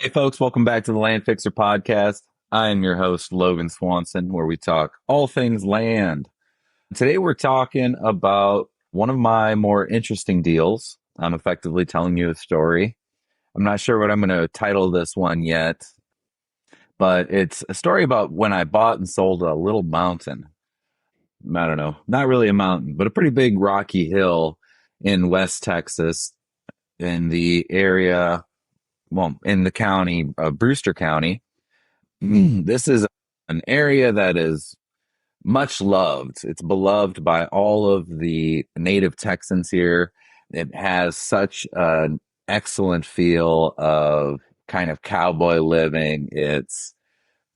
Hey, folks, welcome back to the Land Fixer podcast. I am your host, Logan Swanson, where we talk all things land. Today, we're talking about one of my more interesting deals. I'm effectively telling you a story. I'm not sure what I'm going to title this one yet, but it's a story about when I bought and sold a little mountain. I don't know, not really a mountain, but a pretty big rocky hill in West Texas in the area, well, in the county of Brewster County. This is an area that is much loved. It's beloved by all of the native Texans here. It has such an excellent feel of kind of cowboy living. It's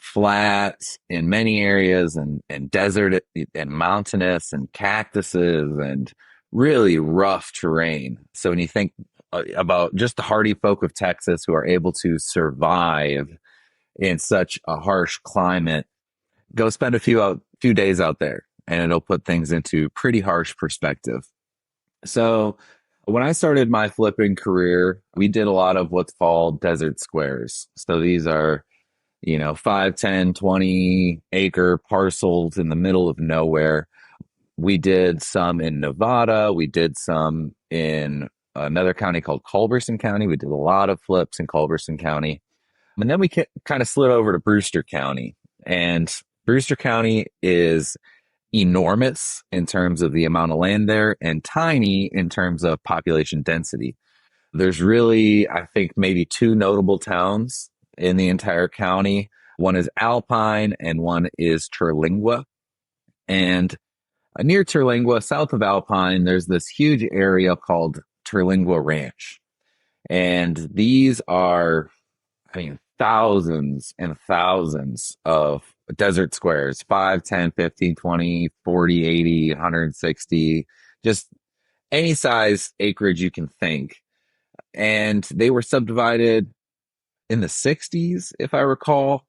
flat in many areas and desert and mountainous and cactuses and really rough terrain. So when you think about just the hardy folk of Texas who are able to survive in such a harsh climate, go spend a few days out there and it'll put things into pretty harsh perspective. So when I started my flipping career, we did a lot of what's called desert squares. So these are, 5, 10, 20 acre parcels in the middle of nowhere. We did some in Nevada. We did some in another county called Culberson County. We did a lot of flips in Culberson County. And then we kind of slid over to Brewster County. And Brewster County is enormous in terms of the amount of land there and tiny in terms of population density. There's really, I think, maybe two notable towns in the entire county. One is Alpine and one is Terlingua. And near Terlingua, south of Alpine, there's this huge area called Terlingua Ranch. And these are, thousands and thousands of desert squares, 5, 10, 15, 20, 40, 80, 160, just any size acreage you can think. And they were subdivided in the 60s, if I recall.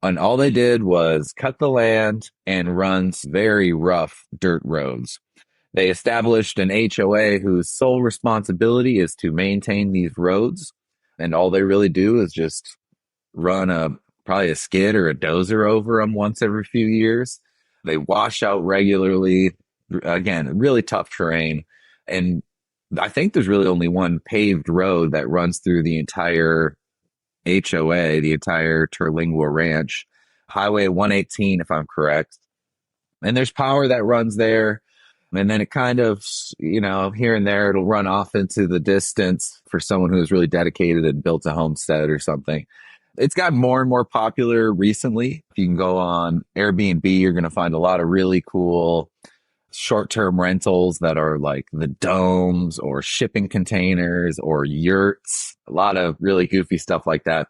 And all they did was cut the land and run very rough dirt roads. They established an HOA whose sole responsibility is to maintain these roads. And all they really do is just run probably a skid or a dozer over them once every few years. They wash out regularly. Again, really tough terrain. And I think there's really only one paved road that runs through the entire HOA, the entire Terlingua Ranch, Highway 118, if I'm correct. And there's power that runs there. And then it kind of, here and there, it'll run off into the distance for someone who's really dedicated and built a homestead or something. It's gotten more and more popular recently. If you can go on Airbnb, you're going to find a lot of really cool short-term rentals that are like the domes or shipping containers or yurts, a lot of really goofy stuff like that.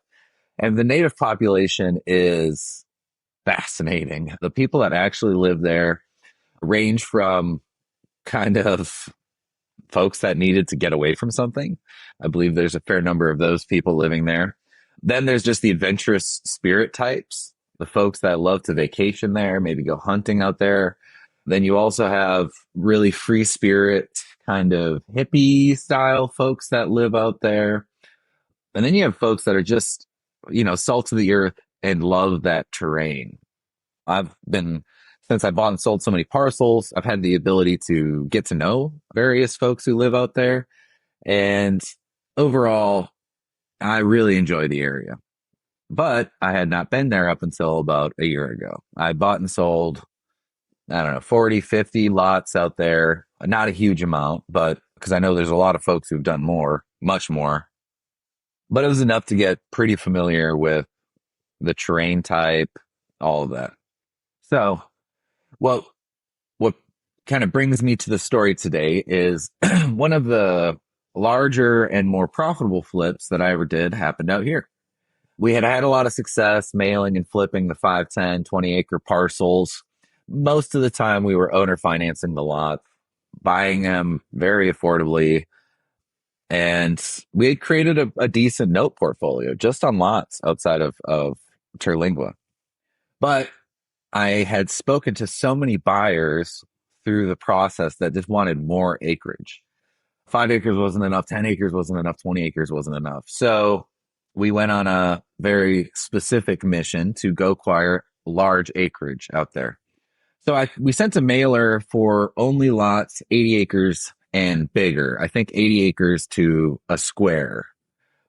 And the native population is fascinating. The people that actually live there range from kind of folks that needed to get away from something. I believe there's a fair number of those people living there. Then there's just the adventurous spirit types, the folks that love to vacation there, maybe go hunting out there. Then you also have really free spirit, kind of hippie style folks that live out there. And then you have folks that are just, salt of the earth and love that terrain. Since I bought and sold so many parcels, I've had the ability to get to know various folks who live out there. And overall, I really enjoy the area. But I had not been there up until about a year ago. I bought and sold, 40, 50 lots out there. Not a huge amount, but because I know there's a lot of folks who've done more, much more. But it was enough to get pretty familiar with the terrain type, all of that. So, what kind of brings me to the story today is one of the larger and more profitable flips that I ever did happened out here. We had had a lot of success mailing and flipping the 5, 10, 20 acre parcels. Most of the time we were owner financing the lots, buying them very affordably. And we had created a decent note portfolio just on lots outside of Terlingua. But I had spoken to so many buyers through the process that just wanted more acreage. 5 acres wasn't enough, 10 acres wasn't enough, 20 acres wasn't enough. So we went on a very specific mission to go acquire large acreage out there. So we sent a mailer for only lots 80 acres and bigger. I think 80 acres to a square,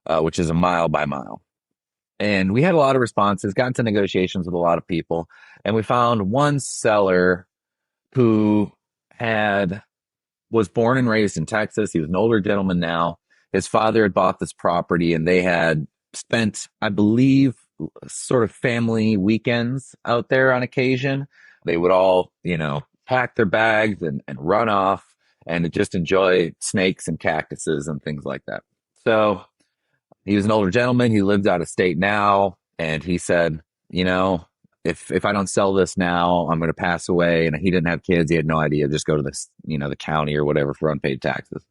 which is a mile by mile. And we had a lot of responses, got into negotiations with a lot of people, and we found one seller who had was born and raised in Texas. He was an older gentleman now. His father had bought this property and they had spent, I believe, sort of family weekends out there on occasion. They would all, pack their bags and run off and just enjoy snakes and cactuses and things like that. So he was an older gentleman. He lived out of state now. And he said, if I don't sell this now, I'm going to pass away. And he didn't have kids. He had no idea. Just go to this, the county or whatever for unpaid taxes.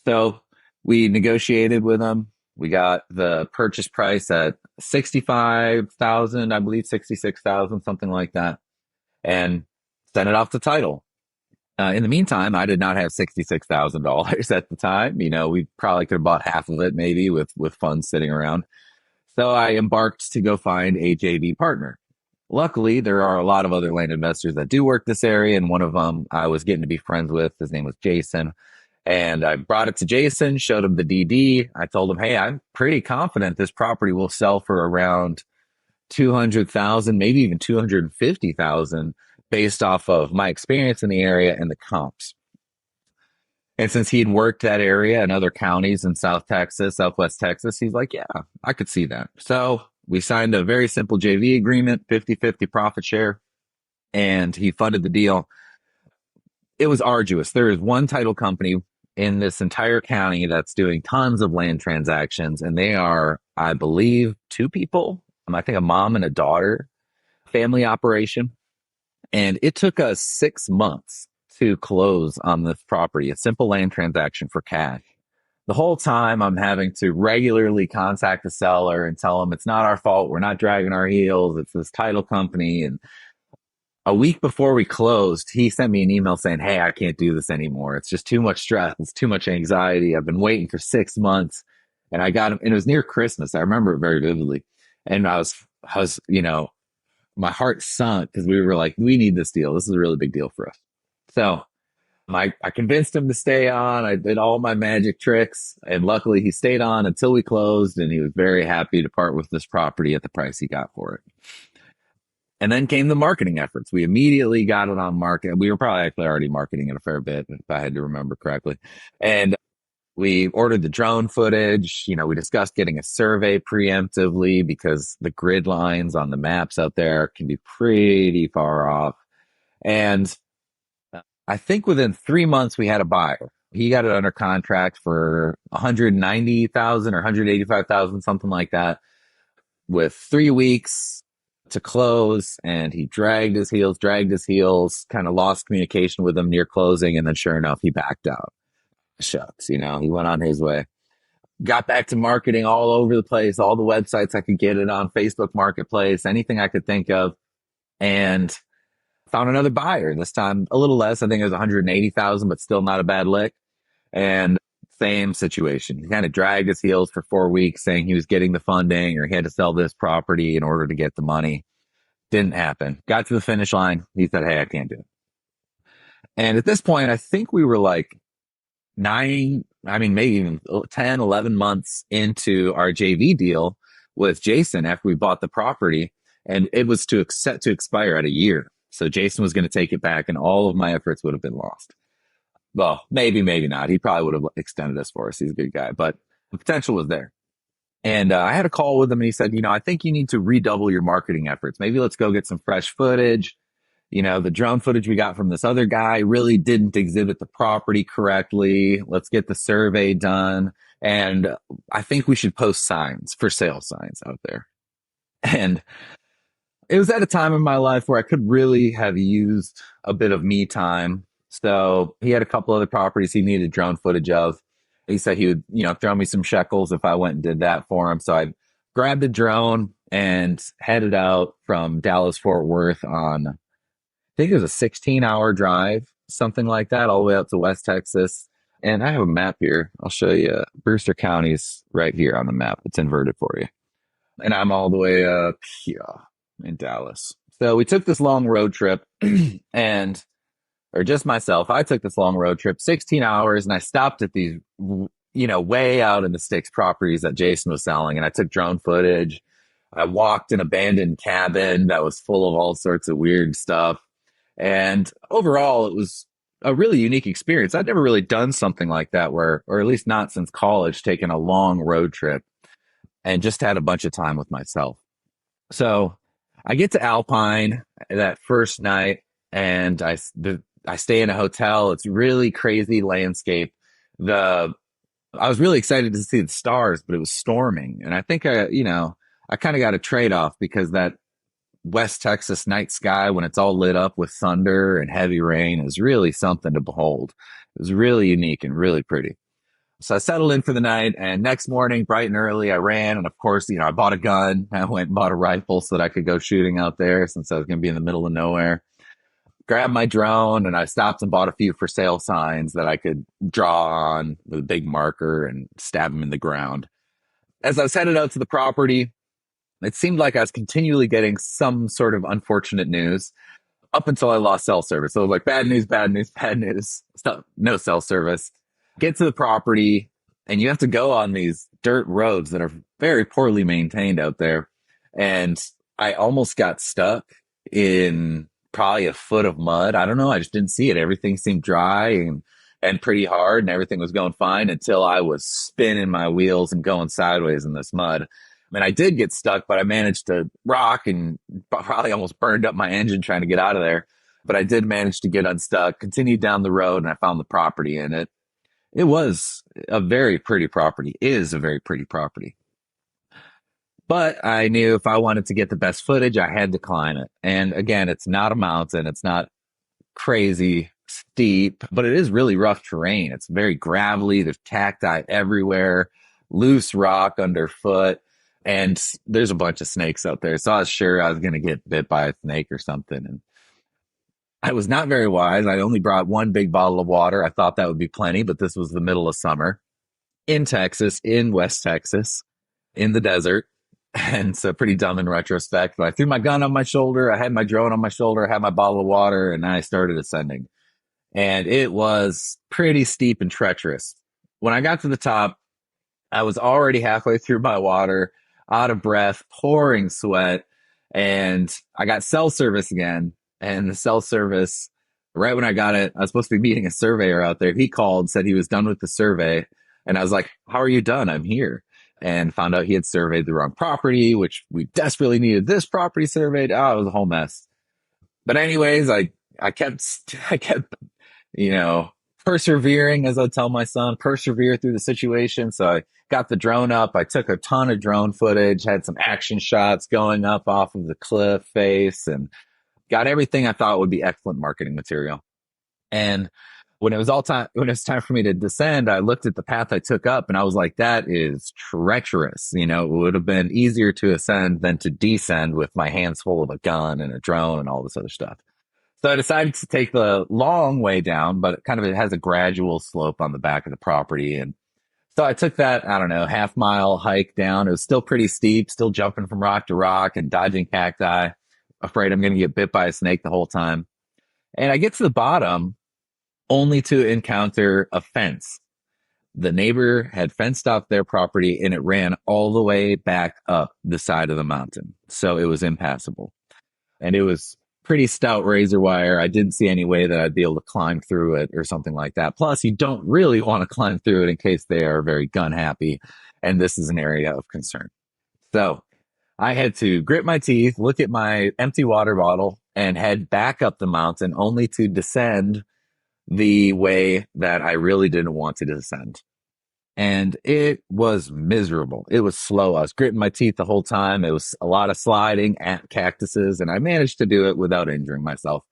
So we negotiated with him. We got the purchase price at 65,000, I believe 66,000, something like that, and sent it off to title. In the meantime, I did not have $66,000 at the time. We probably could have bought half of it maybe with funds sitting around. So I embarked to go find a JV partner. Luckily, there are a lot of other land investors that do work this area, and one of them I was getting to be friends with. His name was Jason. And I brought it to Jason, showed him the DD. I told him, hey, I'm pretty confident this property will sell for around 200,000, maybe even 250,000 based off of my experience in the area and the comps. And since he'd worked that area and other counties in South Texas, Southwest Texas, he's like, yeah, I could see that. So we signed a very simple JV agreement, 50-50 profit share, and he funded the deal. It was arduous. There is one title company in this entire county that's doing tons of land transactions, and they are, I believe, two people. I think a mom and a daughter, family operation. And it took us 6 months to close on this property, a simple land transaction for cash. The whole time I'm having to regularly contact the seller and tell them it's not our fault. We're not dragging our heels. It's this title company. And a week before we closed, he sent me an email saying, hey, I can't do this anymore. It's just too much stress. It's too much anxiety. I've been waiting for 6 months. And I got him, and it was near Christmas. I remember it very vividly. And I was, my heart sunk because we were like, we need this deal. This is a really big deal for us. So I convinced him to stay on. I did all my magic tricks, and luckily he stayed on until we closed, and he was very happy to part with this property at the price he got for it. And then came the marketing efforts. We immediately got it on market. We were probably actually already marketing it a fair bit, if I had to remember correctly. And we ordered the drone footage. We discussed getting a survey preemptively because the grid lines on the maps out there can be pretty far off. And I think within 3 months we had a buyer. He got it under contract for 190,000 or 185,000, something like that, with 3 weeks to close. And he dragged his heels, kind of lost communication with him near closing. And then sure enough, he backed out. Shucks, he went on his way. Got back to marketing all over the place, all the websites I could get it on, Facebook Marketplace, anything I could think of, and found another buyer. This time a little less. I think it was 180,000, but still not a bad lick. And same situation. He kind of dragged his heels for 4 weeks saying he was getting the funding or he had to sell this property in order to get the money. Didn't happen. Got to the finish line. He said, hey, I can't do it. And at this point, I think we were like maybe even 10, 11 months into our JV deal with Jason after we bought the property, and it was to expire at a year. So Jason was going to take it back and all of my efforts would have been lost. Well, maybe not. He probably would have extended this for us. He's a good guy, but the potential was there. And I had a call with him and he said, I think you need to redouble your marketing efforts. Maybe let's go get some fresh footage. The drone footage we got from this other guy really didn't exhibit the property correctly. Let's get the survey done. And I think we should post signs, for sale signs out there. And it was at a time in my life where I could really have used a bit of me time. So he had a couple other properties he needed drone footage of. He said he would, throw me some shekels if I went and did that for him. So I grabbed a drone and headed out from Dallas Fort Worth on, I think it was a 16-hour drive, something like that, all the way up to West Texas. And I have a map here. I'll show you. Brewster County's right here on the map. It's inverted for you. And I'm all the way up here in Dallas. So we took this long road trip and, or just myself, I took this long road trip, 16 hours, and I stopped at these, way out in the sticks properties that Jason was selling. And I took drone footage. I walked an abandoned cabin that was full of all sorts of weird stuff. And overall, it was a really unique experience. I'd never really done something like that where, or at least not since college, taken a long road trip and just had a bunch of time with myself. So I get to Alpine that first night and I stay in a hotel. It's really crazy landscape. The I was really excited to see the stars, but it was storming. And I think I kind of got a trade off because that West Texas night sky, when it's all lit up with thunder and heavy rain, is really something to behold. It was really unique and really pretty. So I settled in for the night, and next morning, bright and early, I ran. And of course, I bought a gun. I went and bought a rifle so that I could go shooting out there since I was going to be in the middle of nowhere. Grabbed my drone and I stopped and bought a few for sale signs that I could draw on with a big marker and stab them in the ground. As I was headed out to the property, it seemed like I was continually getting some sort of unfortunate news up until I lost cell service. So it was like bad news, bad news, bad news, no cell service. Get to the property, and you have to go on these dirt roads that are very poorly maintained out there. And I almost got stuck in probably a foot of mud. I don't know. I just didn't see it. Everything seemed dry and pretty hard, and everything was going fine until I was spinning my wheels and going sideways in this mud. I mean, I did get stuck, but I managed to rock and probably almost burned up my engine trying to get out of there. But I did manage to get unstuck, continued down the road, and I found the property in it. It was a very pretty property, is a very pretty property. But I knew if I wanted to get the best footage, I had to climb it. And again, it's not a mountain. It's not crazy steep, but it is really rough terrain. It's very gravelly. There's cacti everywhere, loose rock underfoot, and there's a bunch of snakes out there. So I was sure I was going to get bit by a snake or something. And I was not very wise. I only brought one big bottle of water. I thought that would be plenty, but this was the middle of summer in Texas, in West Texas, in the desert. And so pretty dumb in retrospect, but I threw my gun on my shoulder. I had my drone on my shoulder. I had my bottle of water, and I started ascending. And it was pretty steep and treacherous. When I got to the top, I was already halfway through my water, out of breath, pouring sweat, and I got cell service again. And the cell service, right when I got it, I was supposed to be meeting a surveyor out there. He called, said he was done with the survey. And I was like, how are you done? I'm here. And found out he had surveyed the wrong property, which we desperately needed this property surveyed. Oh, it was a whole mess. But anyways, I kept, you know, persevering, as I tell my son, persevere through the situation. So I got the drone up. I took a ton of drone footage, had some action shots going up off of the cliff face, and got everything I thought would be excellent marketing material. And when it was time for me to descend, I looked at the path I took up and I was like, that is treacherous. It would have been easier to ascend than to descend with my hands full of a gun and a drone and all this other stuff. So I decided to take the long way down, but it has a gradual slope on the back of the property. And so I took that, I don't know, half-mile hike down. It was still pretty steep, still jumping from rock to rock and dodging cacti, afraid I'm going to get bit by a snake the whole time. And I get to the bottom only to encounter a fence. The neighbor had fenced off their property and it ran all the way back up the side of the mountain. So it was impassable. And it was pretty stout razor wire. I didn't see any way that I'd be able to climb through it or something like that. Plus, you don't really want to climb through it in case they are very gun happy. And this is an area of concern. So I had to grit my teeth, look at my empty water bottle, and head back up the mountain only to descend the way that I really didn't want to descend. And it was miserable. It was slow. I was gritting my teeth the whole time. It was a lot of sliding at cactuses, and I managed to do it without injuring myself.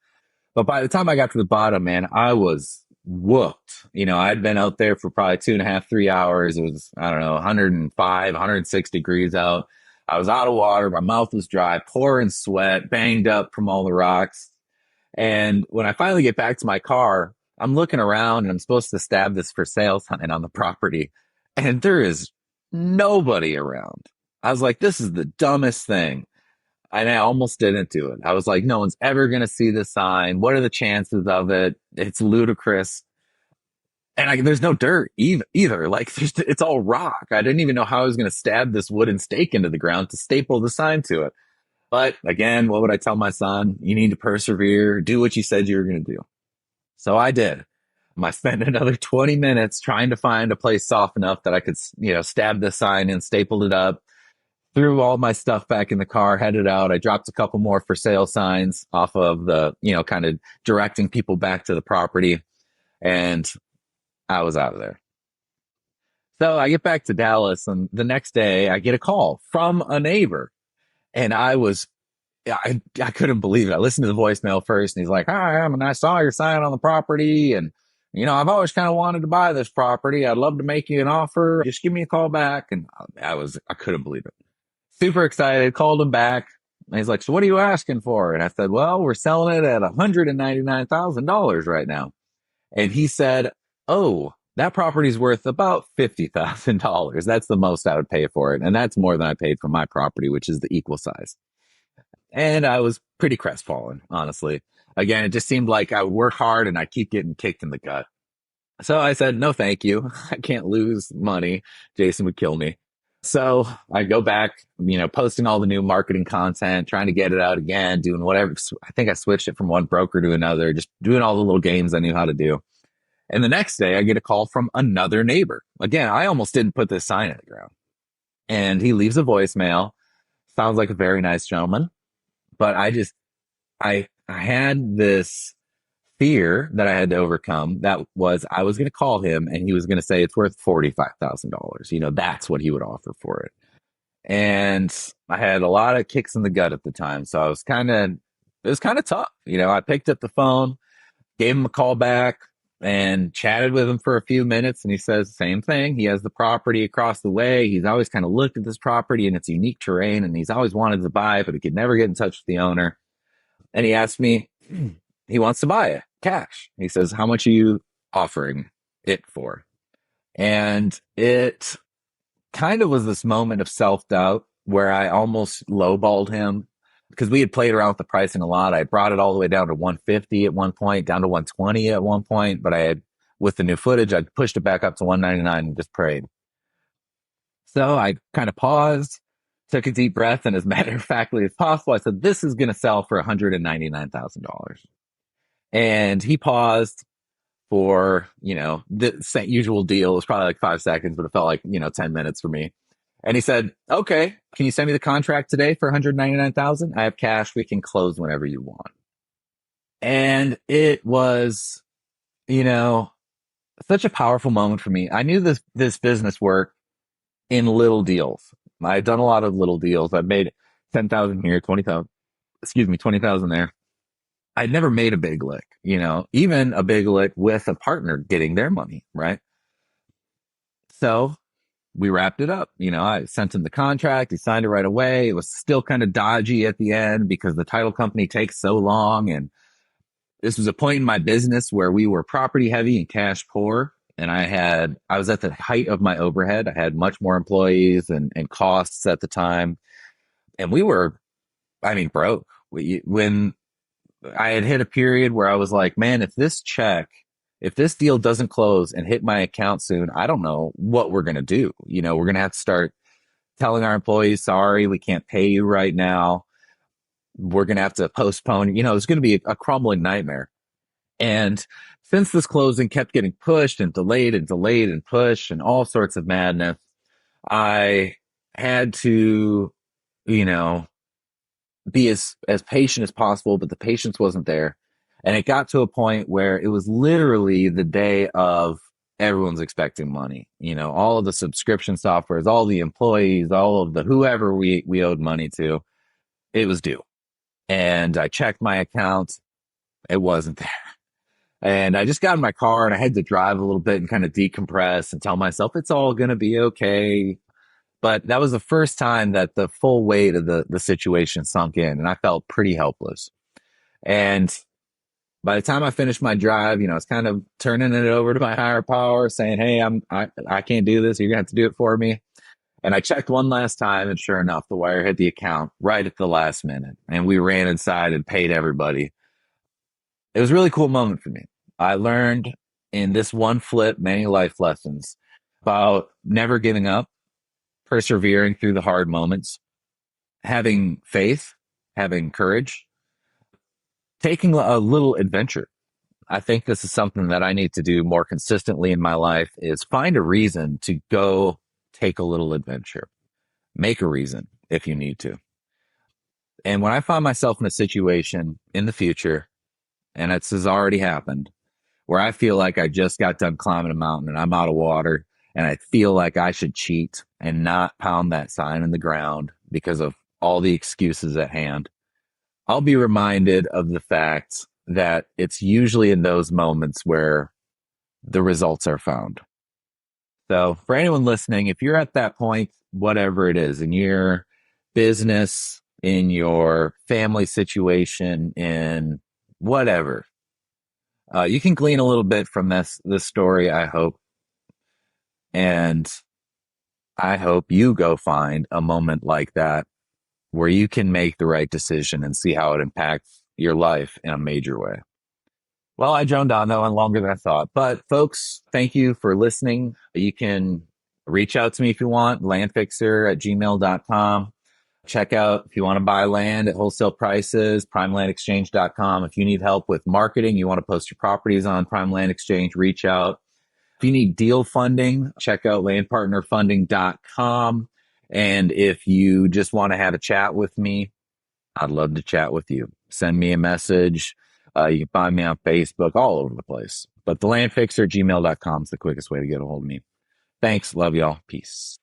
But by the time I got to the bottom, man, I was whooped. I'd been out there for probably 2.5, 3 hours. It was, I don't know, 105, 106 degrees out. I was out of water. My mouth was dry, pouring sweat, banged up from all the rocks. And when I finally get back to my car, I'm looking around and I'm supposed to stab this for sale sign on the property, and there is nobody around. I was like, this is the dumbest thing. And I almost didn't do it. I was like, no one's ever going to see this sign. What are the chances of it? It's ludicrous. And there's no dirt either. Like it's all rock. I didn't even know how I was going to stab this wooden stake into the ground to staple the sign to it. But again, what would I tell my son? You need to persevere. Do what you said you were going to do. So I did. I spent another 20 minutes trying to find a place soft enough that I could, stab the sign and stapled it up. Threw all my stuff back in the car, headed out. I dropped a couple more for sale signs off of the, kind of directing people back to the property. And I was out of there. So I get back to Dallas, and the next day I get a call from a neighbor, and I couldn't believe it. I listened to the voicemail first, and he's like, "Hi, I saw your sign on the property, and I've always kind of wanted to buy this property. I'd love to make you an offer. Just give me a call back." And I couldn't believe it. Super excited. Called him back, and he's like, "So what are you asking for?" And I said, "Well, we're selling it at $199,000 right now." And he said, "Oh, that property's worth about $50,000. That's the most I would pay for it. And that's more than I paid for my property, which is the equal size." And I was pretty crestfallen, honestly. Again, it just seemed like I would work hard and I keep getting kicked in the gut. So I said, no, thank you. I can't lose money. Jason would kill me. So I go back, posting all the new marketing content, trying to get it out again, doing whatever. I think I switched it from one broker to another, just doing all the little games I knew how to do. And the next day I get a call from another neighbor. Again, I almost didn't put this sign in the ground. And he leaves a voicemail. Sounds like a very nice gentleman. But I had this fear that I had to overcome. That was, I was going to call him and he was going to say it's worth $45,000. That's what he would offer for it. And I had a lot of kicks in the gut at the time. So it was kind of tough. I picked up the phone, gave him a call back and chatted with him for a few minutes. And he says the same thing. He has the property across the way. He's always kind of looked at this property and its unique terrain, and he's always wanted to buy it, but he could never get in touch with the owner. And he asked me, he wants to buy it cash. He says, how much are you offering it for? And it kind of was this moment of self-doubt where I almost lowballed him because we had played around with the pricing a lot. I brought it all the way down to 150 at one point, down to 120 at one point, but with the new footage, I pushed it back up to 199 and just prayed. So I kind of paused, took a deep breath, and as matter of factly as possible, I said, this is going to sell for $199,000. And he paused for, the usual deal. It was probably like 5 seconds, but it felt like, 10 minutes for me. And he said, okay, can you send me the contract today for $199,000? I have cash. We can close whenever you want. And it was, such a powerful moment for me. I knew this business worked in little deals. I've done a lot of little deals. I've made 10,000 here, 20,000 there. I'd never made a big lick, even a big lick with a partner getting their money, right? So we wrapped it up. I sent him the contract. He signed it right away. It was still kind of dodgy at the end because the title company takes so long. And this was a point in my business where we were property heavy and cash poor. And I was at the height of my overhead. I had much more employees and costs at the time. And we were, broke. When I had hit a period where I was like, man, if this deal doesn't close and hit my account soon, I don't know what we're going to do. We're going to have to start telling our employees, sorry, we can't pay you right now. We're going to have to postpone, it's going to be a crumbling nightmare. And since this closing kept getting pushed and delayed and delayed and pushed and all sorts of madness, I had to, be as patient as possible, but the patience wasn't there. And it got to a point where it was literally the day of everyone's expecting money. All of the subscription softwares, all the employees, all of the whoever we owed money to, it was due. And I checked my account. It wasn't there. And I just got in my car and I had to drive a little bit and kind of decompress and tell myself it's all going to be okay. But that was the first time that the full weight of the situation sunk in, and I felt pretty helpless. And By the time I finished my drive, I was kind of turning it over to my higher power, saying, "Hey, I can't do this. You're gonna have to do it for me." And I checked one last time, and sure enough, the wire hit the account right at the last minute, and we ran inside and paid everybody. It was a really cool moment for me. I learned in this one flip many life lessons about never giving up, persevering through the hard moments, having faith, having courage, taking a little adventure. I think this is something that I need to do more consistently in my life is find a reason to go take a little adventure. Make a reason if you need to. And when I find myself in a situation in the future, and it's has already happened, where I feel like I just got done climbing a mountain and I'm out of water and I feel like I should cheat and not pound that sign in the ground because of all the excuses at hand, I'll be reminded of the fact that it's usually in those moments where the results are found. So, for anyone listening, if you're at that point, whatever it is, in your business, in your family situation, in whatever, you can glean a little bit from this story, I hope. And I hope you go find a moment like that where you can make the right decision and see how it impacts your life in a major way. Well, I droned on though, and longer than I thought. But folks, thank you for listening. You can reach out to me if you want, landfixer@gmail.com. Check out if you want to buy land at wholesale prices, primelandexchange.com. If you need help with marketing, you want to post your properties on Prime Land Exchange, reach out. If you need deal funding, check out landpartnerfunding.com. And if you just want to have a chat with me, I'd love to chat with you. Send me a message. You can find me on Facebook, all over the place. But the landfixer@gmail.com is the quickest way to get a hold of me. Thanks. Love y'all. Peace.